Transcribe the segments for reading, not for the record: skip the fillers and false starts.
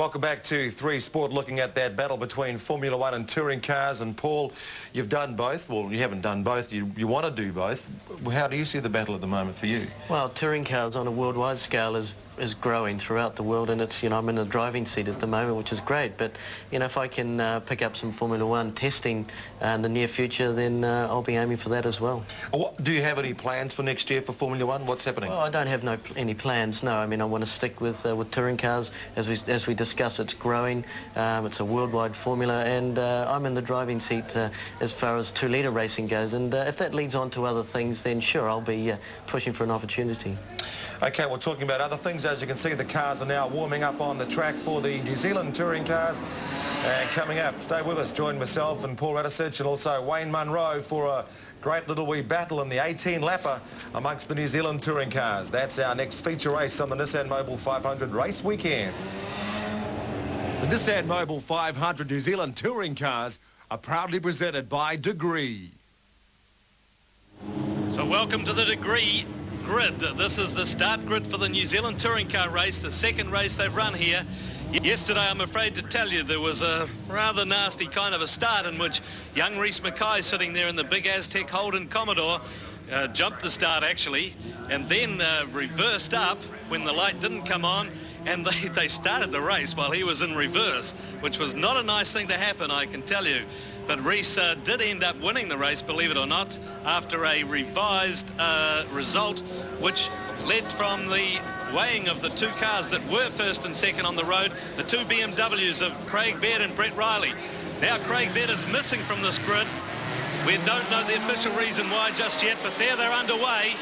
Welcome back to 3 Sport, looking at that battle between Formula 1 and touring cars. And Paul, you've done both. Well, you haven't done both. You want to do both. How do you see the battle at the moment for you? Well, touring cars on a worldwide scale is growing throughout the world, and it's, you know, I'm in the driving seat at the moment, which is great. But, you know, if I can pick up some Formula 1 testing in the near future, then I'll be aiming for that as well. Do you have any plans for next year for Formula 1? What's happening? Well, I don't have any plans, no. I mean, I want to stick with touring cars. As we discussed, it's growing. It's a worldwide formula, and I'm in the driving seat as far as 2-litre racing goes. And if that leads on to other things, then sure, I'll be pushing for an opportunity. OK, well, talking about other things, as you can see, the cars are now warming up on the track for the New Zealand touring cars. And coming up, stay with us, join myself and Paul Radisich and also Wayne Munro for a great little wee battle in the 18-lapper amongst the New Zealand touring cars. That's our next feature race on the Nissan Mobile 500 race weekend. The Nissan Mobile 500 New Zealand touring cars are proudly presented by Degree. So welcome to the Degree grid. This is the start grid for the New Zealand touring car race, the second race they've run here. Yesterday, I'm afraid to tell you, there was a rather nasty kind of a start in which young Reese Mackay, sitting there in the big Aztec Holden Commodore, jumped the start actually, and then reversed up when the light didn't come on, and they started the race while he was in reverse, which was not a nice thing to happen, I can tell you. But Reese did end up winning the race, believe it or not, after a revised result, which led from the weighing of the two cars that were first and second on the road, the two BMWs of Craig Baird and Brett Reilly. Now Craig Baird is missing from this grid. We don't know the official reason why just yet, but there they're underway.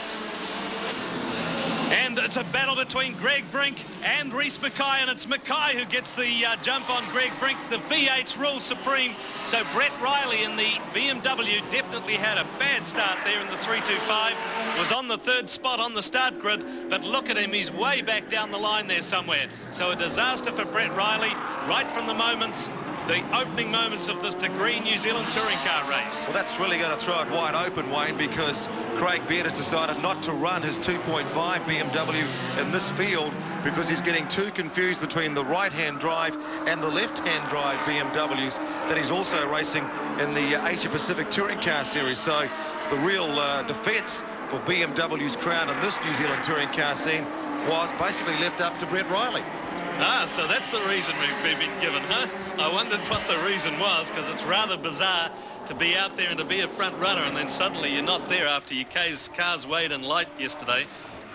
And it's a battle between Greg Brink and Reese Mackay, and it's Mackay who gets the jump on Greg Brink. The V8s rule supreme. So Brett Reilly in the BMW definitely had a bad start there in the 325. Was on the 3rd spot on the start grid, but look at him, he's way back down the line there somewhere. So a disaster for Brett Reilly right from the opening moments of this Degree New Zealand touring car race. Well, that's really going to throw it wide open, Wayne, because Craig Baird has decided not to run his 2.5 BMW in this field because he's getting too confused between the right-hand drive and the left-hand drive BMWs that he's also racing in the Asia Pacific Touring Car Series. So the real defence for BMW's crown in this New Zealand touring car scene was basically left up to Brett Reilly. Ah, so that's the reason we've been given, huh? I wondered what the reason was, because it's rather bizarre to be out there and to be a front runner and then suddenly you're not there after your cars weighed in light yesterday.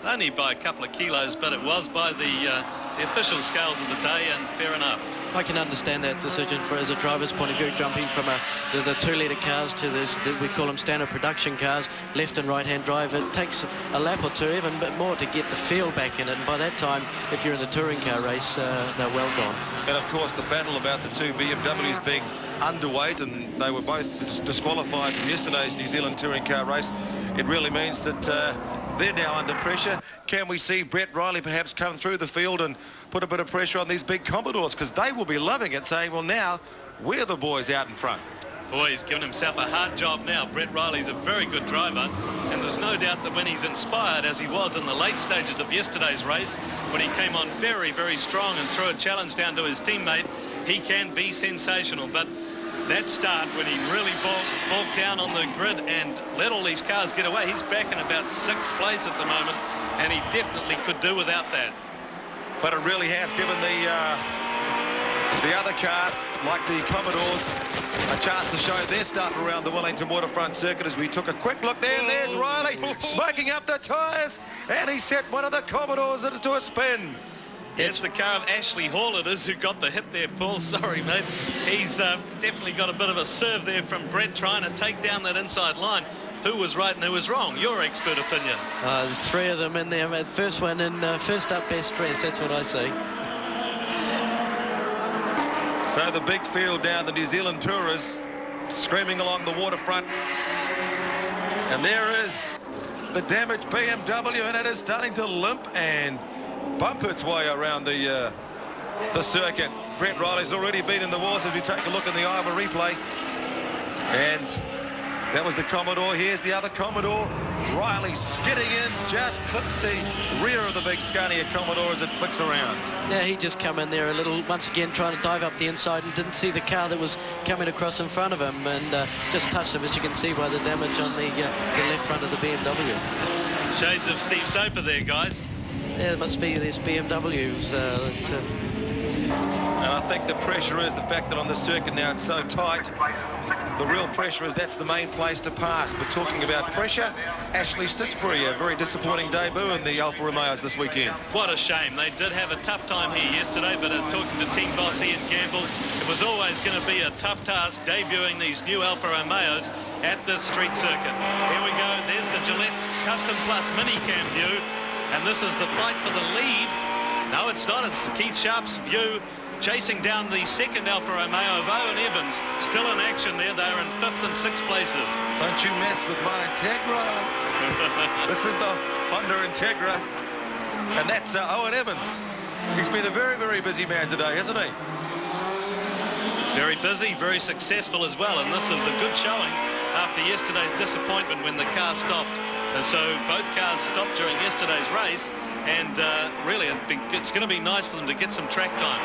Only by a couple of kilos, but it was by the official scales of the day, and fair enough. I can understand that decision as a driver's point of view, jumping from the 2-litre cars to this, we call them standard production cars, left and right-hand drive. It takes a lap or two, even a bit more, to get the feel back in it. And by that time, if you're in the touring car race, they're well gone. And, of course, the battle about the two BMWs being underweight, and they were both disqualified from yesterday's New Zealand touring car race, it really means that they're now under pressure. Can we see Brett Reilly perhaps come through the field and put a bit of pressure on these big Commodores? Because they will be loving it, saying, well, now we're the boys out in front. Boy, he's given himself a hard job now. Brett Reilly's a very good driver, and there's no doubt that when he's inspired, as he was in the late stages of yesterday's race, when he came on very, very strong and threw a challenge down to his teammate, he can be sensational. But that start, when he really balked down on the grid and let all these cars get away, he's back in about 6th place at the moment, and he definitely could do without that. But it really has given the other cars, like the Commodores, a chance to show their stuff around the Wellington waterfront circuit. As we took a quick look there, and there's Reilly smoking up the tyres, and he set one of the Commodores into a spin. It's the car of Ashley Hall it is who got the hit there, Paul. Sorry, mate. He's definitely got a bit of a serve there from Brett, trying to take down that inside line. Who was right and who was wrong? Your expert opinion. There's 3 of them in there. First one in, first up, best dressed. That's what I say. So the big field down, the New Zealand Tourers screaming along the waterfront. And there is the damaged BMW, and it is starting to limp and bump its way around the circuit. Brett Reilly's already been in the wars as we take a look in the Iowa replay. And That was the Commodore. Here's the other Commodore. Reilly skidding in, just clips the rear of the big Scania Commodore as it flicks around. Yeah, he just come in there a little, once again, trying to dive up the inside and didn't see the car that was coming across in front of him and just touched him, as you can see by the damage on the left front of the BMW. Shades of Steve Soper there, guys. Yeah, it must be these BMWs. And I think the pressure is the fact that on the circuit now it's so tight. The real pressure is that's the main place to pass. But talking about pressure, Ashley Stitchbury, a very disappointing debut in the Alfa Romeos this weekend. What a shame. They did have a tough time here yesterday, but talking to team boss Ian Gamble, it was always going to be a tough task debuting these new Alfa Romeos at this street circuit. Here we go. There's the Gillette Custom Plus Minicam view, and this is the fight for the lead. No, it's not. It's Keith Sharp's view, chasing down the second Alfa Romeo of Owen Evans. Still in action there. They're in 5th and 6th places. Don't you mess with my Integra. This is the Honda Integra. And that's Owen Evans. He's been a very, very busy man today, hasn't he? Very busy, very successful as well. And this is a good showing after yesterday's disappointment when the car stopped. And so both cars stopped during yesterday's race. And really, it's going to be nice for them to get some track time.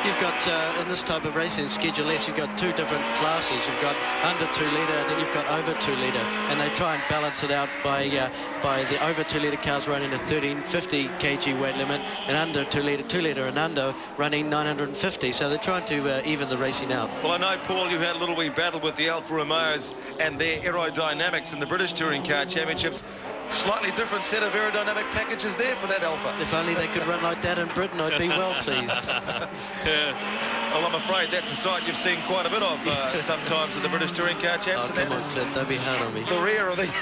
You've got, in this type of racing, Schedule S, you've got two different classes. You've got under 2 litre, and then you've got over 2 litre. And they try and balance it out by the over 2 litre cars running a 1350 kg weight limit, and under 2 litre and under running 950. So they're trying to even the racing out. Well, I know, Paul, you had a little wee battle with the Alfa Romeos and their aerodynamics in the British Touring Car Championships. Slightly different set of aerodynamic packages there for that Alfa. If only they could run like that in Britain, I'd be well pleased. Well, I'm afraid that's a sight you've seen quite a bit of sometimes in the British Touring Car Champs. Oh, come on, Clint, don't be hard on me. The rear of the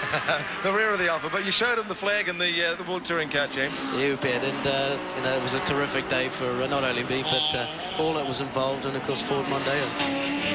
the rear of the Alfa, but you showed him the flag in the World Touring Car Champs. You bet, and you know, it was a terrific day for not only me but all that was involved, and of course Ford Mondeo.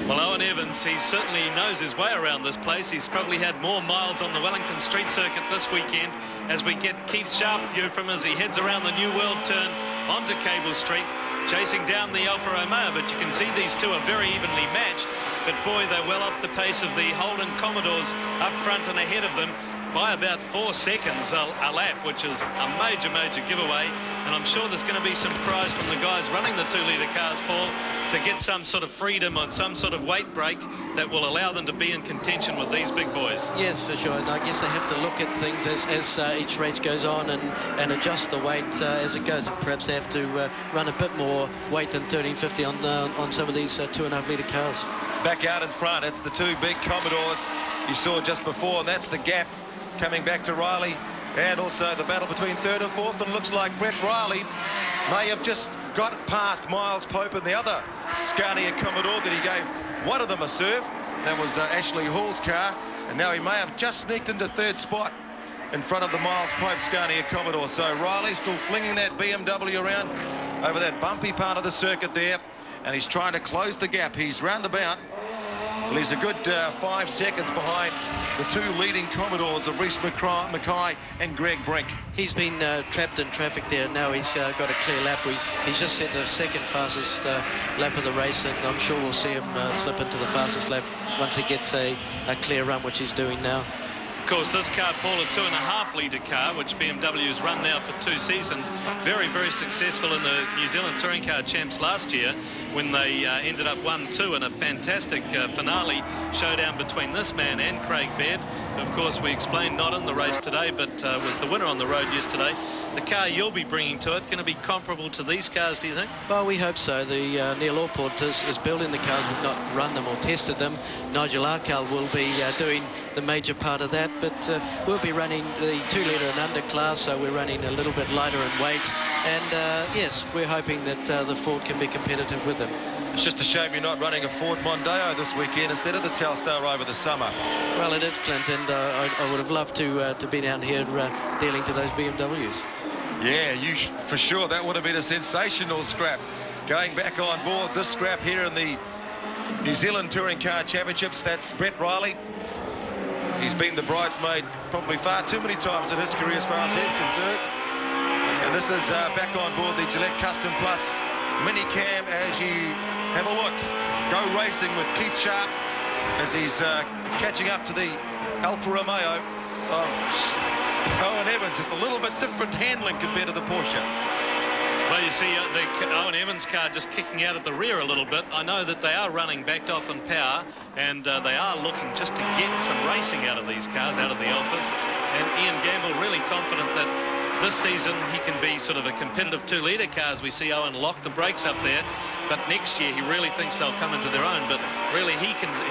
Well, Owen Evans, he certainly knows his way around this place. He's probably had more miles on the Wellington street circuit this weekend as we get Keith Sharp view from as he heads around the New World turn onto Cable Street, chasing down the Alfa Romeo. But you can see these two are very evenly matched. But boy, they're well off the pace of the Holden Commodores up front and ahead of them by about 4 seconds a lap, which is a major, major giveaway. And I'm sure there's going to be some prize from the guys running the 2 litre cars, Paul, to get some sort of freedom on some sort of weight break that will allow them to be in contention with these big boys. Yes, for sure. And I guess they have to look at things as each race goes on and adjust the weight as it goes. And perhaps they have to run a bit more weight than 1350 on some of these 2.5 litre cars. Back out in front, it's the 2 big Commodores you saw just before, and that's the gap coming back to Reilly, and also the battle between 3rd and 4th. And looks like Brett Reilly may have just got past Miles Pope and the other Scania Commodore that he gave one of them a serve. That was Ashley Hall's car, and now he may have just sneaked into 3rd spot in front of the Miles Pope Scania Commodore. So Reilly still flinging that BMW around over that bumpy part of the circuit there, and he's trying to close the gap. He's roundabout. Well, he's a good 5 seconds behind the 2 leading Commodores of Rhys Mackay and Greg Brink. He's been trapped in traffic there. Now he's got a clear lap. He's just set the 2nd fastest lap of the race, and I'm sure we'll see him slip into the fastest lap once he gets a clear run, which he's doing now. Of course, this car, Paul, a 2.5 litre car, which BMW's run now for 2 seasons. Very, very successful in the New Zealand Touring Car Champs last year when they ended up 1-2 in a fantastic finale showdown between this man and Craig Baird. Of course, we explained not in the race today, but was the winner on the road yesterday. The car you'll be bringing to it going to be comparable to these cars, do you think? Well, we hope so. The Neil Orport is building the cars. We've not run them or tested them. Nigel Arkell will be doing the major part of that, but we'll be running the 2 litre and under class, so we're running a little bit lighter in weight. And yes, we're hoping that the Ford can be competitive with them. It's just a shame you're not running a Ford Mondeo this weekend instead of the Telstar over the summer. Well, it is, Clint, and I would have loved to be down here dealing to those BMWs. Yeah, for sure. That would have been a sensational scrap. Going back on board this scrap here in the New Zealand Touring Car Championships, that's Brett Reilly. He's been the bridesmaid probably far too many times in his career as far as he's concerned. And this is back on board the Gillette Custom Plus Minicam as you have a look. Go racing with Keith Sharp as he's catching up to the Alfa Romeo of Owen Evans. Just a little bit different handling compared to the Porsche. Well, you see the Owen Evans car just kicking out at the rear a little bit. I know that they are running backed off in power, and they are looking just to get some racing out of these cars, out of the Alphas. And Ian Gamble really confident that this season he can be sort of a competitive 2-litre car, as we see Owen lock the brakes up there. But next year he really thinks they'll come into their own. But really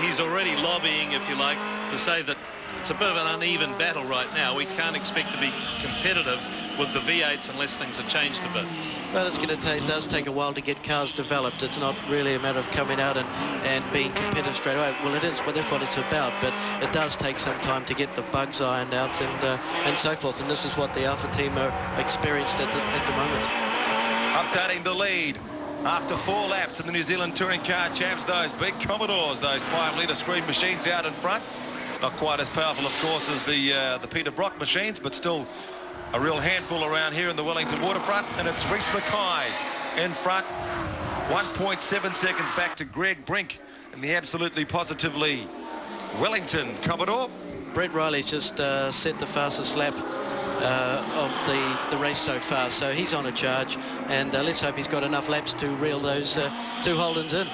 he's already lobbying, if you like, to say that it's a bit of an uneven battle right now. We can't expect to be competitive with the V8s unless things are changed a bit. Well, it does take a while to get cars developed. It's not really a matter of coming out and being competitive straight away. Well, it is, well, that's what it's about, but it does take some time to get the bugs ironed out and so forth. And this is what the Alpha team are experienced at the moment. Updating the lead after 4 laps in the New Zealand Touring Car Champs. Those big Commodores, those 5-litre screen machines out in front. Not quite as powerful, of course, as the Peter Brock machines, but still a real handful around here in the Wellington waterfront. And it's Reese Mackay in front, 1.7 seconds back to Greg Brink in the absolutely positively Wellington Commodore. Brett Reilly's just set the fastest lap of the race so far, so he's on a charge, and let's hope he's got enough laps to reel those 2 Holdens in.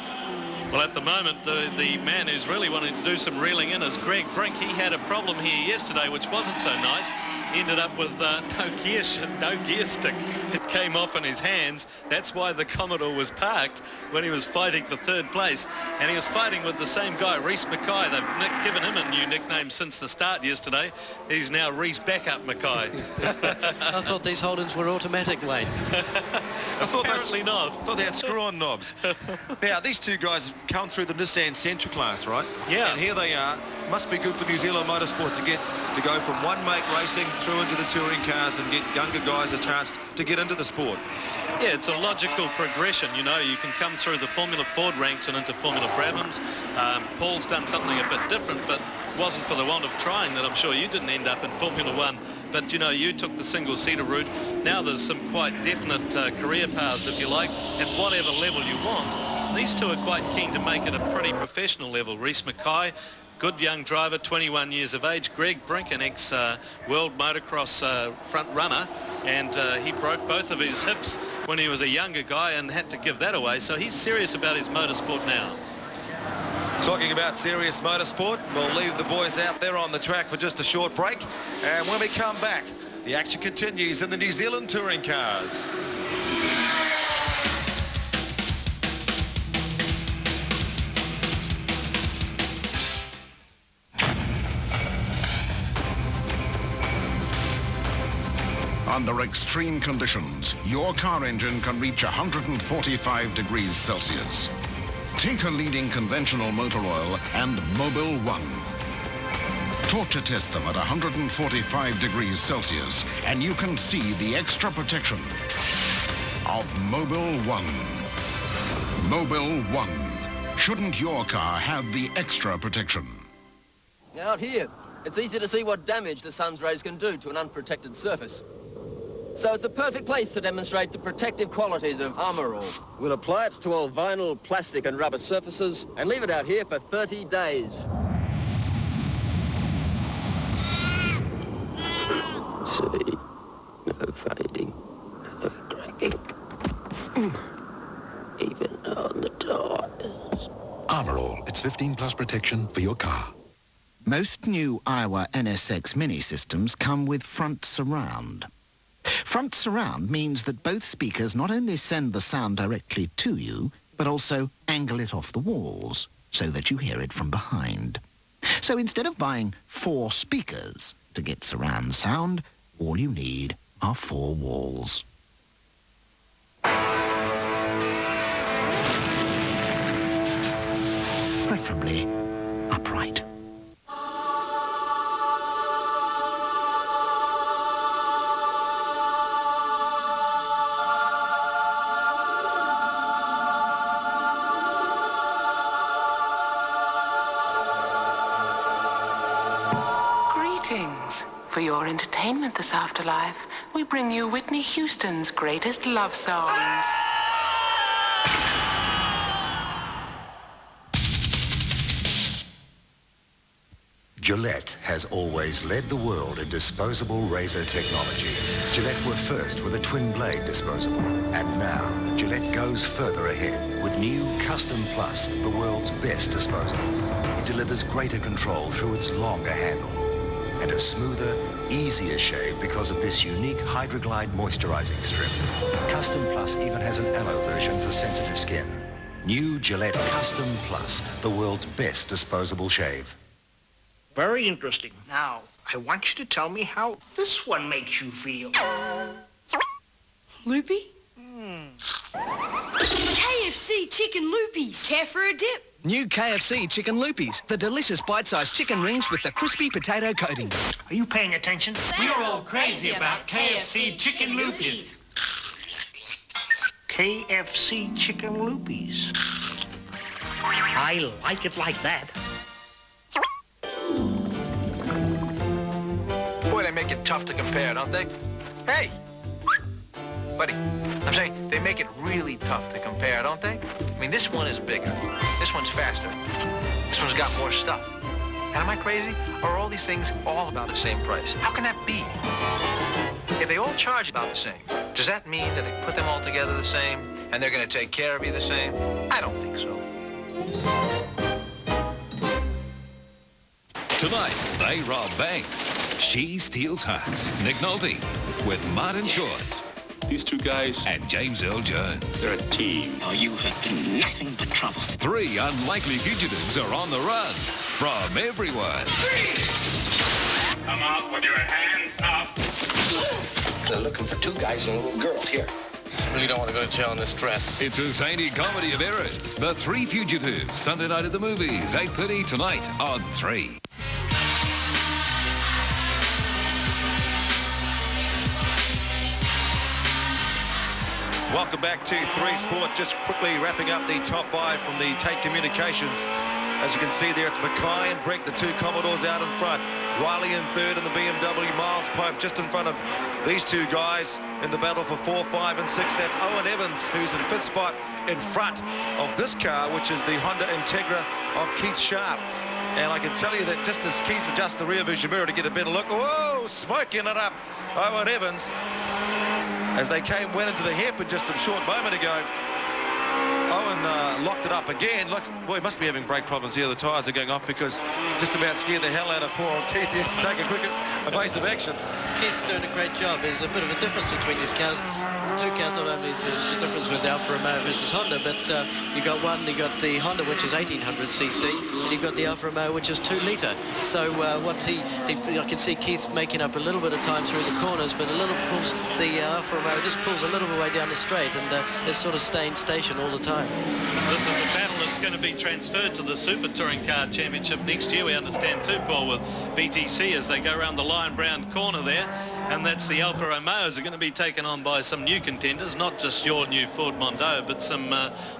Well, at the moment, the man who's really wanting to do some reeling in is Greg Brink. He had a problem here yesterday, which wasn't so nice. Ended up with no gear stick. It came off in his hands. That's why the Commodore was parked when he was fighting for 3rd place. And he was fighting with the same guy, Reese Mackay. They've given him a new nickname since the start yesterday. He's now Reese Backup Mackay. I thought these Holdens were automatic, Wayne. Apparently not. I thought they had screw-on knobs. Now, these 2 guys have come through the Nissan Sentra class, right? Yeah. And here they are. Must be good for New Zealand Motorsport to go from one-make racing through into the touring cars and get younger guys a chance to get into the sport. Yeah, it's a logical progression. You know, you can come through the Formula Ford ranks and into Formula Brabhams. Paul's done something a bit different, but it wasn't for the want of trying that I'm sure you didn't end up in Formula One. But, you know, you took the single-seater route. Now there's some quite definite career paths, if you like, at whatever level you want. These 2 are quite keen to make it a pretty professional level. Reese Mackay, good young driver, 21 years of age. Greg Brink, an ex-world motocross front runner, and he broke both of his hips when he was a younger guy and had to give that away. So he's serious about his motorsport now. Talking about serious motorsport, we'll leave the boys out there on the track for just a short break. And when we come back, the action continues in the New Zealand touring cars. Under extreme conditions, your car engine can reach 145 degrees Celsius. Take a leading conventional motor oil and Mobil 1. Torture test them at 145 degrees Celsius, and you can see the extra protection of Mobil 1. Mobil 1. Shouldn't your car have the extra protection? Out here, it's easy to see what damage the sun's rays can do to an unprotected surface. So it's a perfect place to demonstrate the protective qualities of Armour All. We'll apply it to all vinyl, plastic and rubber surfaces and leave it out here for 30 days. See, no fading, no cracking, even on the tires. Armour All, it's 15 plus protection for your car. Most new Iowa NSX Mini systems come with front surround. Front surround means that both speakers not only send the sound directly to you, but also angle it off the walls so that you hear it from behind. So instead of buying 4 speakers to get surround sound, all you need are 4 walls. Preferably upright. Greetings. For your entertainment this afterlife, we bring you Whitney Houston's greatest love songs. Gillette has always led the world in disposable razor technology. Gillette were first with a twin-blade disposable. And now, Gillette goes further ahead with new Custom Plus, the world's best disposable. It delivers greater control through its longer handle and a smoother, easier shave because of this unique Hydroglide moisturizing strip. Custom Plus even has an aloe version for sensitive skin. New Gillette Custom Plus, the world's best disposable shave. Very interesting. Now, I want you to tell me how this one makes you feel. Loopy? KFC chicken loopies. Care for a dip? New KFC chicken loopies. The delicious bite-sized chicken rings with the crispy potato coating. Are you paying attention? We're all crazy about KFC chicken loopies. KFC chicken loopies. I like it like that. Boy, they make it tough to compare, don't they? Hey! Buddy, I'm saying they make it really tough to compare, don't they? I mean, this one is bigger. This one's faster. This one's got more stuff. And am I crazy? Or are all these things all about the same price? How can that be? If they all charge about the same, does that mean that they put them all together the same and they're going to take care of you the same? I don't think so. Tonight, they rob banks. She steals hearts. Nick Nolte with Martin Short. These two guys and James Earl Jones. They're a team. Oh, you have been nothing but trouble. 3 unlikely fugitives are on the run from everyone. Freeze! Come up with your hands up. They're looking for 2 guys and a little girl. Here. I really don't want to go to jail in this dress. It's a zany comedy of errors. The 3 Fugitives. Sunday night at the movies. 8:30 tonight on 3. Welcome back to 3 Sport. Just quickly wrapping up the top 5 from the Tate Communications. As you can see there, it's Mackay and Brink, the 2 Commodores out in front. Reilly in third in the BMW. Miles Pope just in front of these 2 guys in the battle for 4, 5 and 6. That's Owen Evans, who's in 5th spot in front of this car, which is the Honda Integra of Keith Sharp. And I can tell you that just as Keith adjusts the rear vision mirror to get a better look, whoa, smoking it up, Owen Evans. As they went into the hairpin just a short moment ago, Owen locked it up again. Boy, he must be having brake problems here. The tyres are going off because just about scared the hell out of poor Keith. He had to take a quick evasive action. Keith's doing a great job. There's a bit of a difference between these cars. 2 cars, not only is the difference with Alfa Romeo versus Honda, but you got the Honda, which is 1800cc, and you've got the Alfa Romeo, which is 2 litre. So I can see Keith making up a little bit of time through the corners, but the Alfa Romeo just pulls a little way down the straight, and it's sort of staying station all the time. This is a battle that's going to be transferred to the Super Touring Car Championship next year, we understand too, Paul, with BTC as they go around the Lion Brown corner there. And that's the Alfa Romeos are going to be taken on by some new contenders, not just your new Ford Mondeo, but some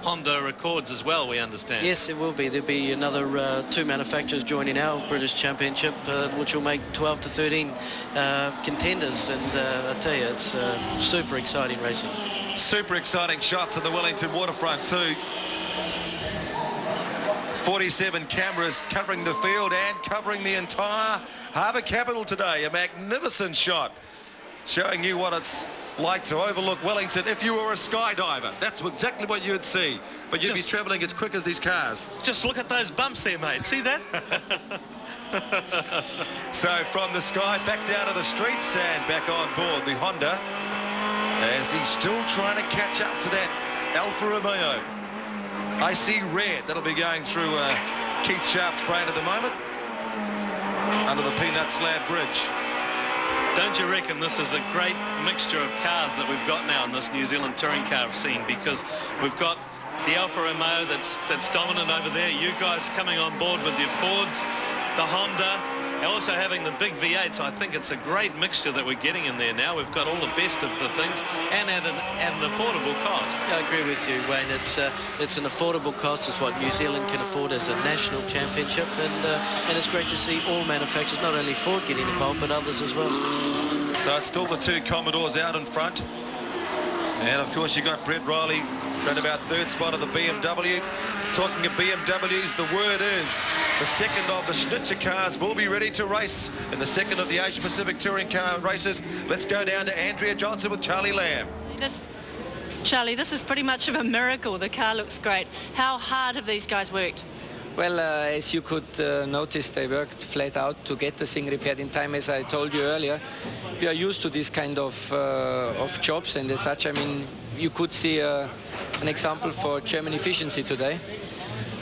Honda Accords as well, we understand. Yes, it will be. There'll be another 2 manufacturers joining our British Championship, which will make 12 to 13 contenders. And I tell you, it's super exciting racing. Super exciting shots on the Wellington waterfront too. 47 cameras covering the field and covering the entire harbour capital today. A magnificent shot showing you what it's like to overlook Wellington if you were a skydiver. That's exactly what you'd see. But you'd be travelling as quick as these cars. Just look at those bumps there, mate. See that? So from the sky back down to the streets and back on board the Honda as he's still trying to catch up to that Alfa Romeo. I see red. That'll be going through Keith Sharp's brain at the moment under the Peanut Slab Bridge. Don't you reckon this is a great mixture of cars that we've got now in this New Zealand touring car scene? Because we've got the Alfa Romeo that's dominant over there. You guys coming on board with your Fords, the Honda, and also having the big V8s. I think it's a great mixture that we're getting in there now. We've got all the best of the things and at an affordable cost. Yeah, I agree with you, Wayne. It's an affordable cost. It's what New Zealand can afford as a national championship, and it's great to see all manufacturers, not only Ford getting involved, but others as well. So it's still the 2 Commodores out in front. And of course you got Brett Reilly around about 3rd spot of the BMW. Talking of BMWs, the word is the second of the Schnitzer cars will be ready to race in the second of the Asia Pacific Touring Car races. Let's go down to Andrea Johnson with Charlie Lamb. Charlie, this is pretty much of a miracle. The car looks great. How hard have these guys worked? Well, as you could notice, they worked flat out to get the thing repaired in time. As I told you earlier, we are used to this kind of jobs, and as such, I mean, you could see an example for German efficiency today.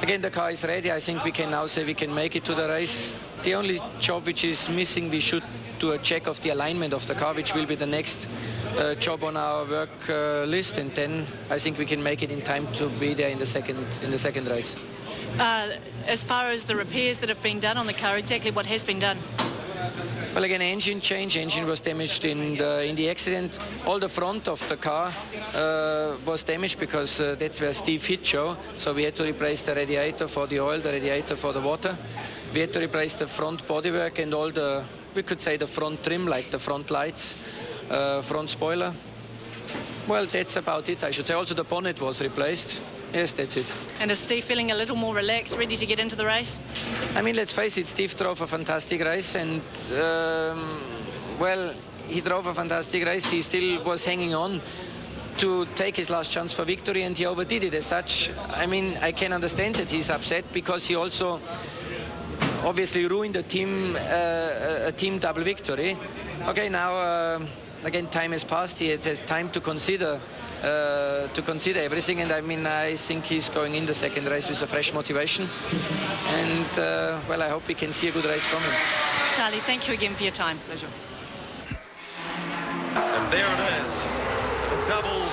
Again, the car is ready. I think we can now say we can make it to the race. The only job which is missing, we should do a check of the alignment of the car, which will be the next job on our work list, and then I think we can make it in time to be there in the second race. As far as the repairs that have been done on the car, exactly what has been done? Well, again, engine change. Engine was damaged in the accident. All the front of the car was damaged because that's where Steve hit Joe. So we had to replace the radiator for the oil, the radiator for the water. We had to replace the front bodywork and all the, we could say, the front trim, like the front lights, front spoiler. Well, that's about it, I should say. Also, the bonnet was replaced. Yes, that's it. And is Steve feeling a little more relaxed, ready to get into the race? I mean, let's face it, Steve drove a fantastic race, and, well, he drove a fantastic race. He still was hanging on to take his last chance for victory, and he overdid it as such. I mean, I can understand that he's upset because he also obviously ruined a team double victory. Okay, now, again, time has passed. He has time to consider everything, and I mean, I think he's going in the second race with a fresh motivation, and well, I hope we can see a good race from him. Charlie, thank you again for your time. Pleasure. And there it is, the double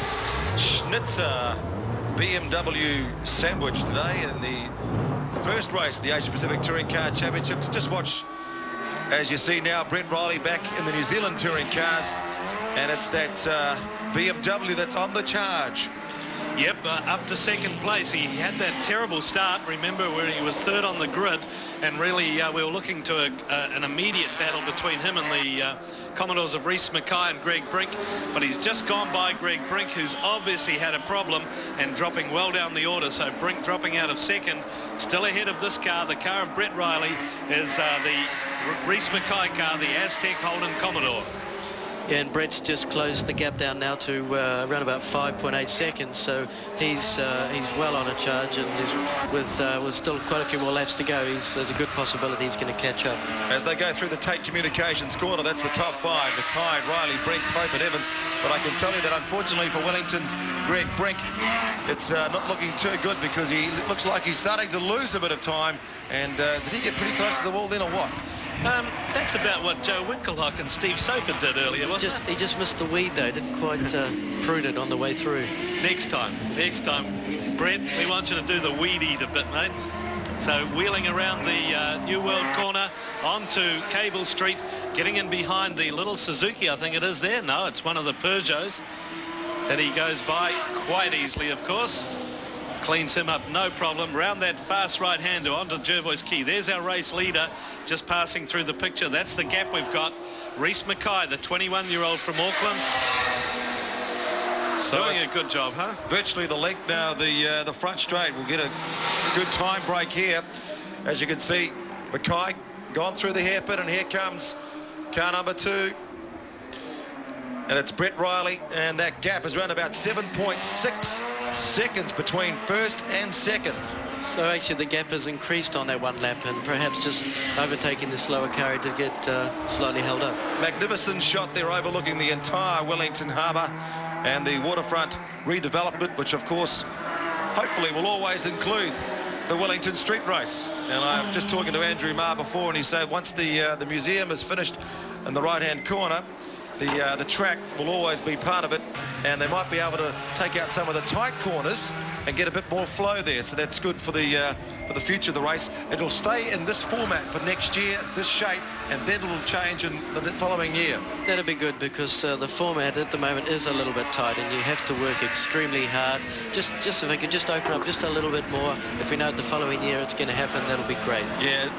Schnitzer BMW sandwich today in the first race of the Asia Pacific Touring Car Championships. Just watch, as you see now, Brett Reilly back in the New Zealand touring cars, and it's that BMW that's on the charge. Yep, up to second place. He had that terrible start, remember, where he was third on the grid, and really we were looking to an immediate battle between him and the Commodores of Reese Mackay and Greg Brink, but he's just gone by Greg Brink, who's obviously had a problem and dropping well down the order. So Brink dropping out of second, still ahead of this car. The car of Brett Reilly is the Reese Mackay car, the Aztec Holden Commodore. Yeah, and Brett's just closed the gap down now to around about 5.8 seconds, so he's well on a charge, and with still quite a few more laps to go, there's a good possibility he's going to catch up. As they go through the Tate Communications corner, that's the top five: Mackay, Reilly, Brink, Pope and Evans. But I can tell you that unfortunately for Wellington's Greg Brink, it's not looking too good, because he looks like he's starting to lose a bit of time. And did he get pretty close to the wall then, or what? That's about what Joe Winkelhock and Steve Soper did earlier, wasn't it? He just missed the weed, though. Didn't quite prune it on the way through. Next time, Brett, we want you to do the weed eat a bit, mate. So wheeling around the New World corner onto Cable Street, getting in behind the little Suzuki, I think it is there. No, it's one of the Peugeots that he goes by quite easily, of course. Cleans him up, no problem. Round that fast right-hander onto Jervois Key. There's our race leader just passing through the picture. That's the gap we've got. Reese Mackay, the 21-year-old from Auckland. So doing a good job, huh? Virtually the length now, the front straight. We'll get a good time break here. As you can see, Mackay gone through the hairpin, and here comes car number 2. And it's Brett Reilly, and that gap is around about 7.6 seconds between first and second. So actually the gap has increased on that one lap, and perhaps just overtaking the slower car to get slightly held up. Magnificent shot there overlooking the entire Wellington Harbour and the waterfront redevelopment, which of course hopefully will always include the Wellington Street Race. And I'm just talking to Andrew Marr before, and he said once the museum is finished in the right-hand corner, the track will always be part of it, and they might be able to take out some of the tight corners and get a bit more flow there. So that's good for the future of the race. It'll stay in this format for next year, this shape, and then it'll change in the following year. That'll be good, because the format at the moment is a little bit tight, and you have to work extremely hard. Just if it could just open up just a little bit more, if we know the following year it's going to happen, that'll be great. Yeah,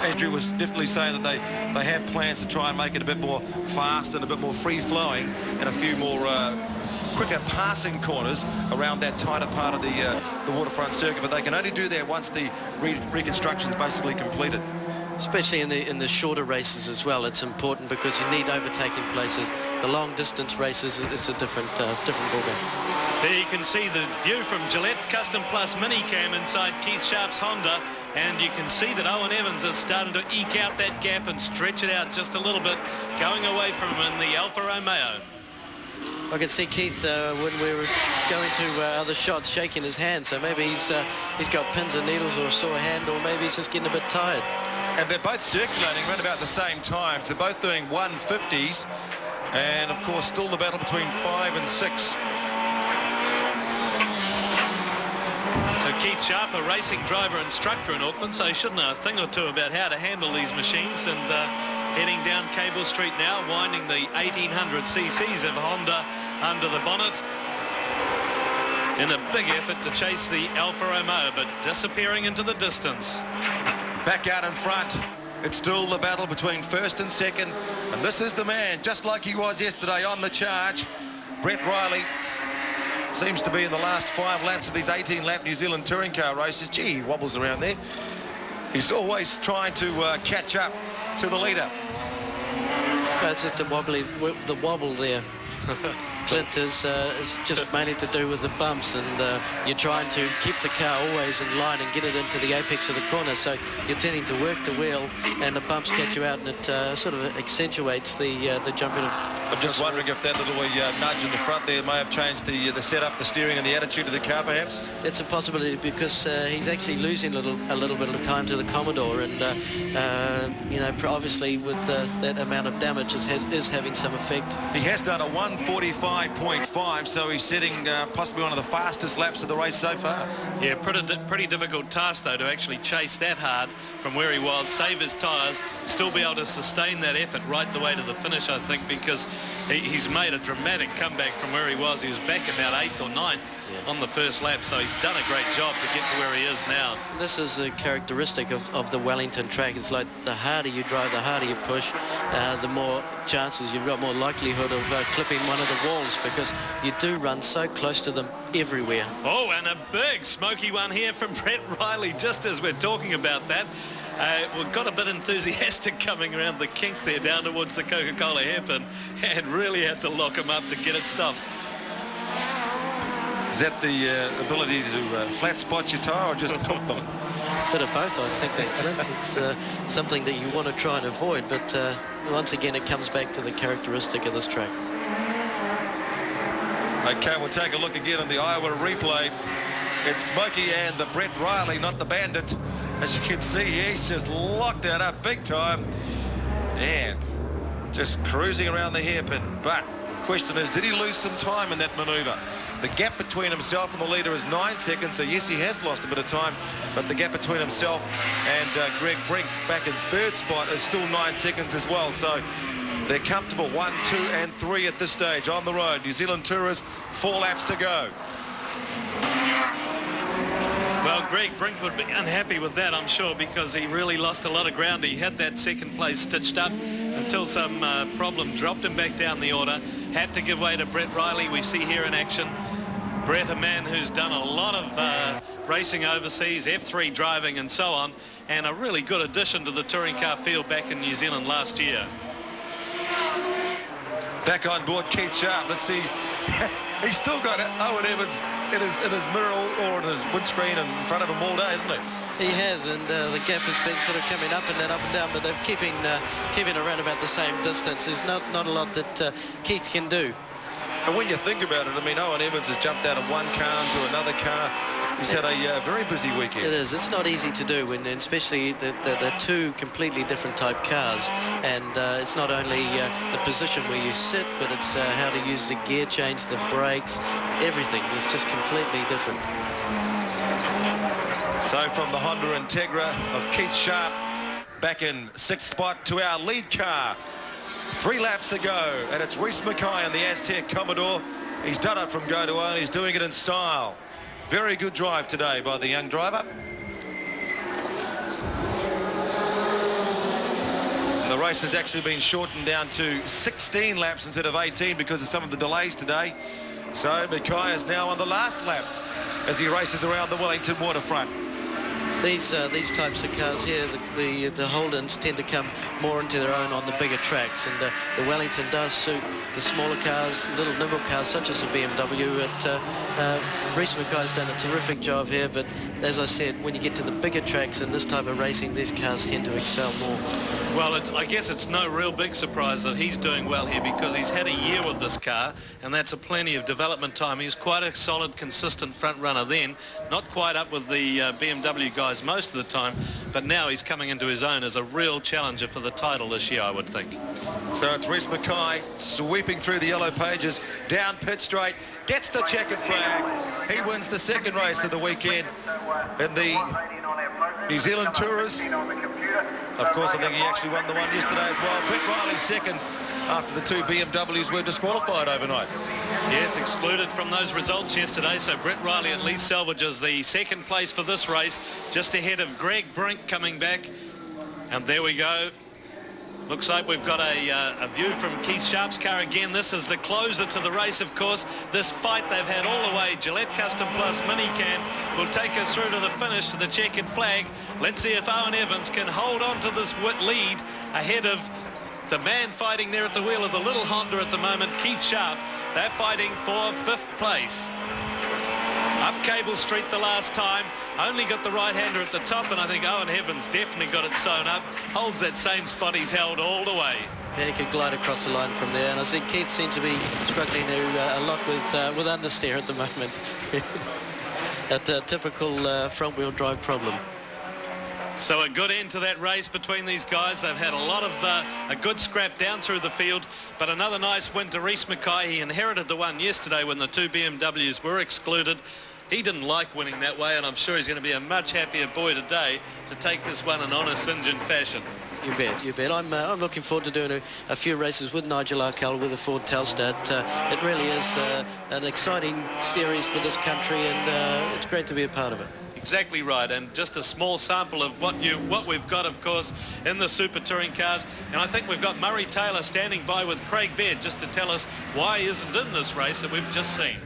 Andrew was definitely saying that they have plans to try and make it a bit more fast and a bit more free-flowing, and a few more quicker passing corners around that tighter part of the waterfront circuit, but they can only do that once the reconstruction's basically completed. Especially in the shorter races as well, it's important because you need overtaking places. The long distance races, it's a different ballgame. There you can see the view from Gillette Custom Plus Minicam inside Keith Sharp's Honda, and you can see that Owen Evans is starting to eke out that gap and stretch it out just a little bit, going away from him in the Alfa Romeo. I can see Keith when we were going to other shots shaking his hand, so maybe he's got pins and needles or a sore hand, or maybe he's just getting a bit tired. And they're both circulating around about the same time. So they're both doing 150s. And, of course, still the battle between 5 and 6. So Keith Sharp, a racing driver instructor in Auckland, so he should know a thing or two about how to handle these machines. And heading down Cable Street now, winding the 1800 cc's of Honda under the bonnet in a big effort to chase the Alfa Romeo, but disappearing into the distance. Back out in front, it's still the battle between first and second, and this is the man, just like he was yesterday on the charge. Brett Reilly seems to be in the last 5 laps of these 18-lap New Zealand touring car races. Gee, he wobbles around there. He's always trying to catch up to the leader. It's just the wobble there. Clint is just mainly to do with the bumps, and you're trying to keep the car always in line and get it into the apex of the corner, so you're tending to work the wheel and the bumps catch you out, and it sort of accentuates the jumping of... I'm just wondering if that little nudge in the front there may have changed the setup, the steering and the attitude of the car, perhaps? It's a possibility, because he's actually losing a little bit of time to the Commodore, and you know, obviously with that amount of damage it is having some effect. He has done a 1:45.5, so he's setting possibly one of the fastest laps of the race so far. Yeah, pretty difficult task though to actually chase that hard from where he was, save his tyres, still be able to sustain that effort right the way to the finish, I think, because he's made a dramatic comeback from where he was. He was back about 8th or 9th on the first lap, so he's done a great job to get to where he is now. This is a characteristic of the Wellington track. It's like the harder you drive, the harder you push, the more chances you've got, more likelihood of clipping one of the walls, because you do run so close to them everywhere. Oh, and a big smoky one here from Brett Reilly, just as we're talking about that. We've got a bit enthusiastic coming around the kink there down towards the Coca-Cola hairpin, and really had to lock him up to get it stopped. Is that the ability to flat spot your tyre or just cook them? Bit of both, I think, Clint. It's something that you want to try and avoid, but once again it comes back to the characteristic of this track. Okay, we'll take a look again on the Iowa replay. It's Smokey and the Brett Reilly, not the Bandit. As you can see, he's just locked that up big time and just cruising around the hairpin. But the question is, did he lose some time in that manoeuvre? The gap between himself and the leader is 9 seconds, so yes, he has lost a bit of time, but the gap between himself and Greg Brink back in 3rd spot is still 9 seconds as well, so they're comfortable 1, 2 and 3 at this stage on the road. New Zealand Tourers, 4 laps to go. Well, Greg Brink would be unhappy with that, I'm sure, because he really lost a lot of ground. He had that 2nd place stitched up until some problem dropped him back down the order. Had to give way to Brett Reilly, we see here in action. Brett, a man who's done a lot of racing overseas, F3 driving and so on, and a really good addition to the touring car field back in New Zealand last year. Back on board Keith Sharp. Let's see. He's still got Owen Evans in his mirror or in his windscreen in front of him all day, isn't he? He has, and the gap has been sort of coming up and down, but they're keeping around about the same distance. There's not a lot that Keith can do. And when you think about it, I mean, Owen Evans has jumped out of one car into another car. He's had a very busy weekend. It is. It's not easy to do, and especially the 2 completely different type cars. And it's not only the position where you sit, but it's how to use the gear change, the brakes, everything. It's just completely different. So from the Honda Integra of Keith Sharp, back in 6th spot to our lead car. 3 laps to go, and it's Reese Mackay on the Aztec Commodore. He's done it from go to own. He's doing it in style. Very good drive today by the young driver. And the race has actually been shortened down to 16 laps instead of 18 because of some of the delays today. So Mackay is now on the last lap as he races around the Wellington waterfront. These types of cars here, the Holdens tend to come more into their own on the bigger tracks, and the Wellington does suit the smaller cars, little nimble cars such as the BMW. Reese Mackay's done a terrific job here, but as I said, when you get to the bigger tracks in this type of racing, these cars tend to excel more. Well, I guess it's no real big surprise that he's doing well here, because he's had a year with this car, and that's a plenty of development time. He's quite a solid, consistent front runner then, not quite up with the BMW guys most of the time, but now he's coming into his own as a real challenger for the title this year, I would think. So it's Reese Mackay sweeping through the yellow pages, down pit straight, gets the checkered flag. He wins the second race of the weekend in the New Zealand Tourers. Of course, I think he actually won the one yesterday as well. Brett Reilly's second after the two BMWs were disqualified overnight. Yes, excluded from those results yesterday, so Brett Reilly at least salvages the second place for this race, just ahead of Greg Brink coming back. And there we go. Looks like we've got a view from Keith Sharp's car again. This is the closer to the race, of course. This fight they've had all the way. Gillette Custom Plus Minicam will take us through to the finish, to the checkered flag. Let's see if Owen Evans can hold on to this lead ahead of the man fighting there at the wheel of the little Honda at the moment, Keith Sharp. They're fighting for 5th place. Up Cable Street the last time, only got the right-hander at the top, and I think Owen Evans definitely got it sewn up, holds that same spot he's held all the way. Yeah, he could glide across the line from there, and I think Keith seemed to be struggling a lot with understeer at the moment. A typical front-wheel drive problem. So a good end to that race between these guys. They've had a lot of a good scrap down through the field, but another nice win to Reese Mackay. He inherited the one yesterday when the two BMWs were excluded. He didn't like winning that way, and I'm sure he's going to be a much happier boy today to take this one in honest engine fashion. You bet, you bet. I'm looking forward to doing a few races with Nigel Arkell with the Ford Telstar. It really is an exciting series for this country, and it's great to be a part of it. Exactly right, and just a small sample of what we've got, of course, in the Super Touring cars. And I think we've got Murray Taylor standing by with Craig Baird just to tell us why he isn't in this race that we've just seen.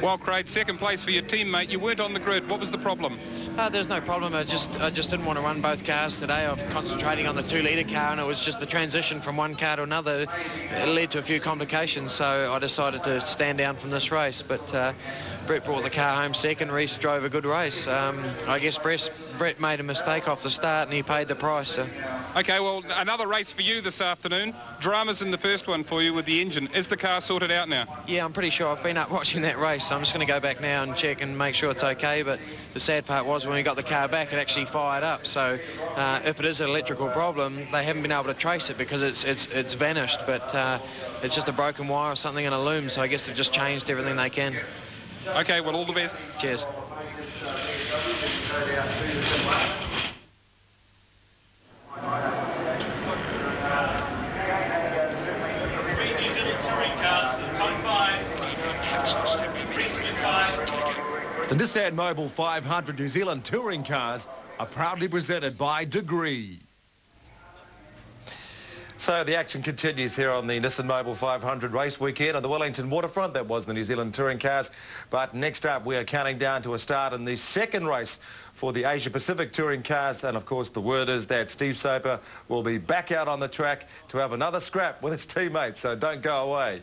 Well, Craig, second place for your teammate. You weren't on the grid. What was the problem? There's no problem. I just didn't want to run both cars today. I'm concentrating on the 2-litre car, and it was just the transition from one car to another. It led to a few complications, so I decided to stand down from this race. But Brett brought the car home second. Reese drove a good race. I guess Brett made a mistake off the start, and he paid the price. So. OK, well, another race for you this afternoon. Dramas in the first one for you with the engine. Is the car sorted out now? Yeah, I'm pretty sure. I've been up watching that race, so I'm just going to go back now and check and make sure it's OK. But the sad part was when we got the car back, it actually fired up. So if it is an electrical problem, they haven't been able to trace it because it's vanished. But it's just a broken wire or something in a loom, so I guess they've just changed everything they can. OK, well, all the best. Cheers. New Zealand Touring cars, the top 5. Reese Mackay. The Nissan Mobile 500 New Zealand Touring cars are proudly presented by Degree. So the action continues here on the Nissan Mobile 500 race weekend on the Wellington waterfront. That was the New Zealand Touring cars. But next up, we are counting down to a start in the second race for the Asia Pacific Touring cars. And of course, the word is that Steve Soper will be back out on the track to have another scrap with his teammates. So don't go away.